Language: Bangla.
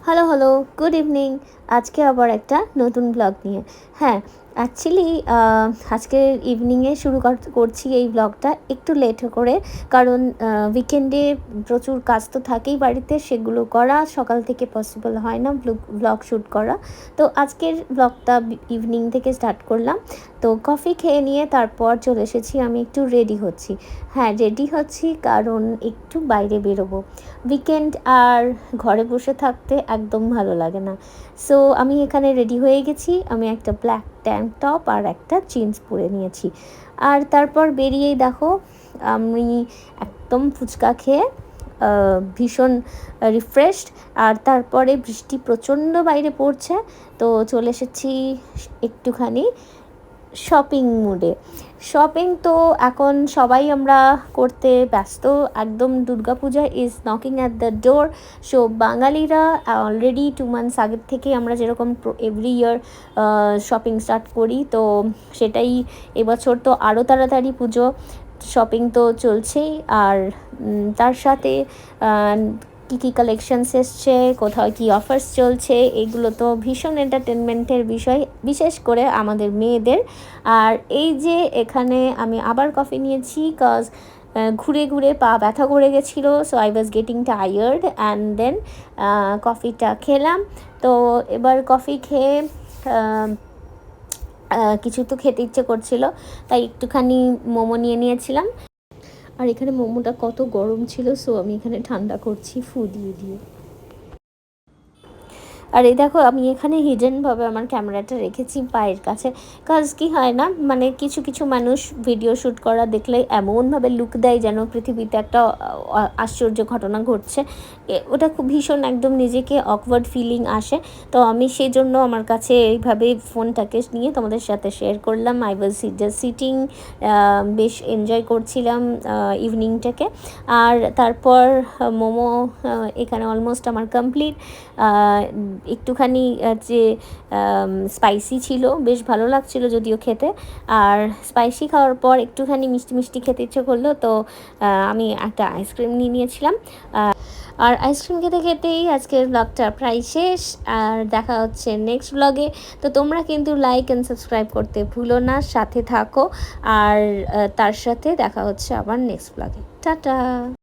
Hello hello, good evening. আজকে আবার একটা নতুন ব্লগ নিয়ে। হ্যাঁ, অ্যাকচুয়ালি আজকে ইভিনিংয়ে শুরু করছি এই ব্লগটা একটু লেট করে। কারণ উইকেন্ডে প্রচুর কাজ তো থাকেই বাড়িতে, সেগুলো করা সকাল থেকে পসিবল হয় না ব্লগ শ্যুট করা। তো আজকের ব্লগটা ইভিনিং থেকে স্টার্ট করলাম। তো কফি খেয়ে নিয়ে তারপর চলে এসেছি, আমি একটু রেডি হচ্ছি। হ্যাঁ, রেডি হচ্ছি কারণ একটু বাইরে বেরোবো। উইকেন্ড আর ঘরে বসে থাকতে একদম ভালো লাগে না। সো আমি এখানে রেডি হয়ে গেছি। আমি একটা ব্ল্যাক ট্যাঙ্ক টপ আর একটা জিন্স পরে নিয়েছি। আর তারপর বেরিয়েই দেখো আমি একদম ফুচকা খেয়ে ভীষণ রিফ্রেশড। আর তারপরে বৃষ্টি প্রচণ্ড বাইরে পড়ছে, তো চলে এসেছি একটুখানি শপিং মুডে। শপিং তো এখন সবাই আমরা করতে ব্যস্ত। একদম Durga Puja is knocking at the door. So বাঙালিরা অলরেডি 2 মান্থস আগের থেকে আমরা যেরকম এভরি ইয়ার শপিং স্টার্ট করি, তো সেটাই এবছর তো আরও তাড়াতাড়ি পুজো। শপিং তো চলছেই। আর তার সাথে কী কী কালেকশানস এসছে, কোথাও কী অফার্স চলছে, এগুলো তো ভীষণ এন্টারটেনমেন্টের বিষয়, বিশেষ করে আমাদের মেয়েদের। আর এই যে এখানে আমি আবার কফি নিয়েছি, কজ ঘুরে ঘুরে পা ব্যথা করে গেছিলো। So I was getting tired and then কফিটা খেলাম। তো এবার কফি খেয়ে কিছু তো খেতে ইচ্ছে করছিল, তাই একটুখানি মোমো নিয়ে নিয়েছিলাম। আর এখানে মোমোটা কত গরম ছিল, সো আমি এখানে ঠান্ডা করছি ফু দিয়ে দিয়ে। আর এই দেখো আমি এখানে হিডেনভাবে আমার ক্যামেরাটা রেখেছি পায়ের কাছে। কাজ কি হয় না, মানে কিছু কিছু মানুষ ভিডিও শ্যুট করা দেখলে এমনভাবে লুক দেয় যেন পৃথিবীতে একটা আশ্চর্য ঘটনা ঘটছে। ওটা খুব ভীষণ একদম নিজেকে অকওয়ার্ড ফিলিং আসে। তো আমি সেই জন্য আমার কাছে এইভাবে ফোনটাকে নিয়ে তোমাদের সাথে শেয়ার করলাম। আই ওয়াজ জাস্ট সিটিং, বেশ এনজয় করছিলাম ইভিনিংটাকে। আর তারপর মোমো এখানে অলমোস্ট আমার কমপ্লিট। একটুখানি যে স্পাইসি ছিল, বেশ ভালো লাগছিল যদিও খেতে। আর স্পাইসি খাওয়ার পর একটুখানি মিষ্টি মিষ্টি খেতে ইচ্ছে করলো, তো আমি একটা আইসক্রিম নিয়ে নিয়েছিলাম। আর আইসক্রিম খেতে খেতেই আজকের ব্লগটা প্রায় শেষ। আর দেখা হচ্ছে নেক্সট ব্লগে। তো তোমরা কিন্তু লাইক অ্যান্ড সাবস্ক্রাইব করতে ভুলো না, সাথে থাকো। আর তার সাথে দেখা হচ্ছে আবার নেক্সট ব্লগে। টাটা।